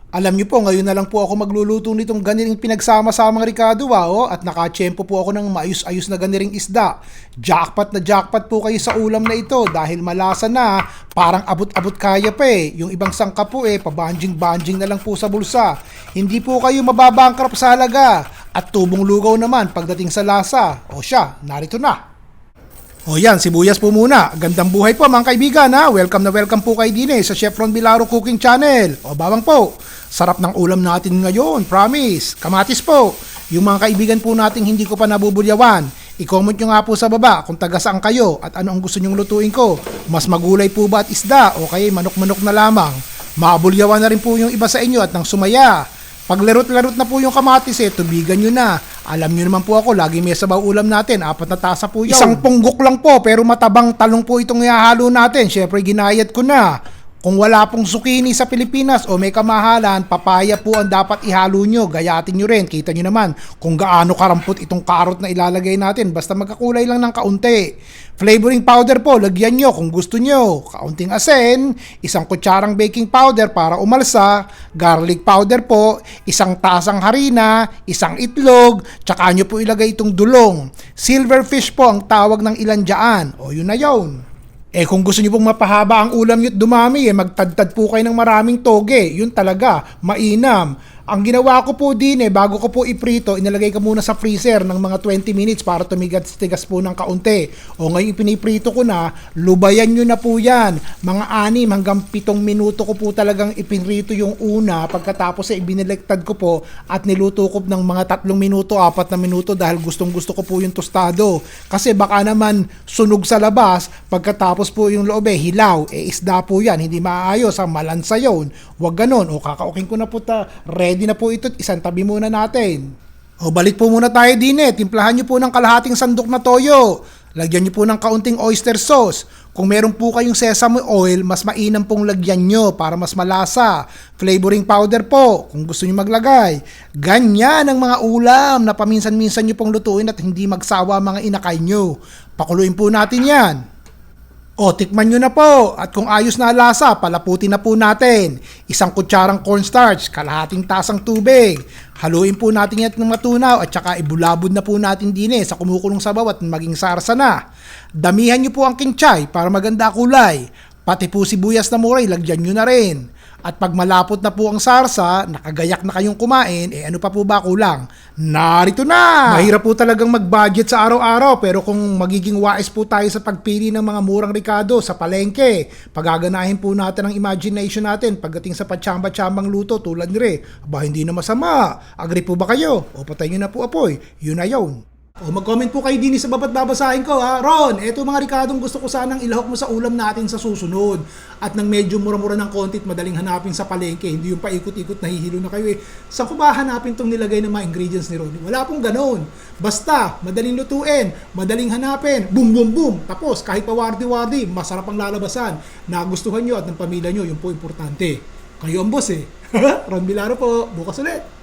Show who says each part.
Speaker 1: Alam niyo po, ngayon na lang po ako magluluto nitong ganiring pinagsama-samang Ricardo at nakatsyempo po ako ng maayos-ayos na ganiring isda. Jackpot na jackpot po kayo sa ulam na ito dahil malasa na, parang abot-abot kaya pa eh. Yung ibang sangka po pabanjing-banjing na lang po sa bulsa. Hindi po kayo mababangkrap sa halaga at tubong lugaw naman pagdating sa lasa. O siya, narito na. O yan, sibuyas po muna. Gandang buhay po mga kaibigan ha. Welcome na welcome po kayo din sa Chef Ron Bilaro Cooking Channel. O bawang po. Sarap ng ulam natin ngayon, promise. Kamatis po. Yung mga kaibigan po nating hindi ko pa nabubulyawan. I-comment nyo nga po sa baba kung taga saan kayo at ano ang gusto nyong lutuin ko. Mas magulay po ba at isda o kaya manok-manok na lamang. Mabulyawan na rin po yung iba sa inyo at nang sumaya. Pag larot-larot na po yung kamatis tubigan nyo na. Alam nyo naman po ako, lagi may sabaw ulam natin. 4 na tasa po yun. Isang punggok lang po, pero matabang talong po itong ihahalo natin. Syempre, ginayat ko na. Kung wala pong zucchini sa Pilipinas o may kamahalan, papaya po ang dapat ihalo nyo. Gayatin nyo rin. Kita nyo naman kung gaano karampot itong karot na ilalagay natin. Basta magkakulay lang ng kaunti. Flavoring powder po, lagyan nyo kung gusto nyo. Kaunting asin, 1 kutsarang baking powder para umalsa, garlic powder po, 1 tasang harina, 1 itlog, tsaka nyo po ilagay itong dulong. Silverfish po ang tawag ng ilan dyan. O yun na yun. Kung gusto niyo pong mapahaba ang ulam niyo at dumami, magtadtad po kayo ng maraming toge. Yun talaga, mainam. Ang ginawa ko po din bago ko po iprito, inalagay ko muna sa freezer ng mga 20 minutes para tumigas-tigas po ng kaunti. O ngayon piniprito ko na, lubayan nyo na po yan. Mga 6 hanggang 7 minuto ko po talagang ipinrito yung una. Pagkatapos ibinaliktad ko po at niluto ko ng mga 3 minuto, 4 na minuto dahil gustong gusto ko po yung tostado. Kasi baka naman sunog sa labas, pagkatapos po yung loob hilaw. Isda po yan, hindi maayos, malansa yun. Huwag ganon. O kakaukin ko na po ready na po ito, isang tabi muna natin. O balik po muna tayo din timplahan nyo po ng kalahating sandok na toyo. Lagyan nyo po ng kaunting oyster sauce. Kung meron po kayong sesame oil, mas mainam pong lagyan nyo para mas malasa. Flavoring powder po, kung gusto nyo maglagay. Ganyan ang mga ulam na paminsan-minsan nyo pong lutuin at hindi magsawa mga inakay nyo. Pakuluin po natin yan. O, tikman nyo na po. At kung ayos na lasa, palaputin na po natin. 1 kutsarang cornstarch, kalahating tasang tubig. Haluin po natin yan ng matunaw at saka ibulabod na po natin din sa kumukulong sabaw at maging sarsa na. Damihan nyo po ang kinchay para maganda kulay. Pati po sibuyas na muray, lagyan nyo na rin. At pag malapot na po ang sarsa, nakagayak na kayong kumain, ano pa po ba kulang? Narito na! Mahirap po talagang mag-budget sa araw-araw, pero kung magiging wais po tayo sa pagpili ng mga murang Ricardo sa palengke, pagaganahin po natin ang imagination natin pagdating sa patsamba-tsambang luto tulad ni hindi na masama. Agree po ba kayo? O patay nyo na po apoy. Yun na yun. O mag-comment po kayo din sa baba't babasahin ko ha. Ron, eto mga Ricardong gusto ko sanang ilahok mo sa ulam natin sa susunod. At nang medyo mura-mura ng konti at madaling hanapin sa palengke. Hindi yung paikot-ikot nahihilo na kayo Saan ko ba hanapin tong nilagay ng mga ingredients ni Ron? Wala pong ganon. Basta, madaling lutuin, madaling hanapin, boom boom boom. Tapos kahit pa wardi-wardi, masarap ang lalabasan. Nagustuhan nyo at ng pamilya nyo, yun po importante. Kayo ang boss Ron Bilaro po, bukas ulit.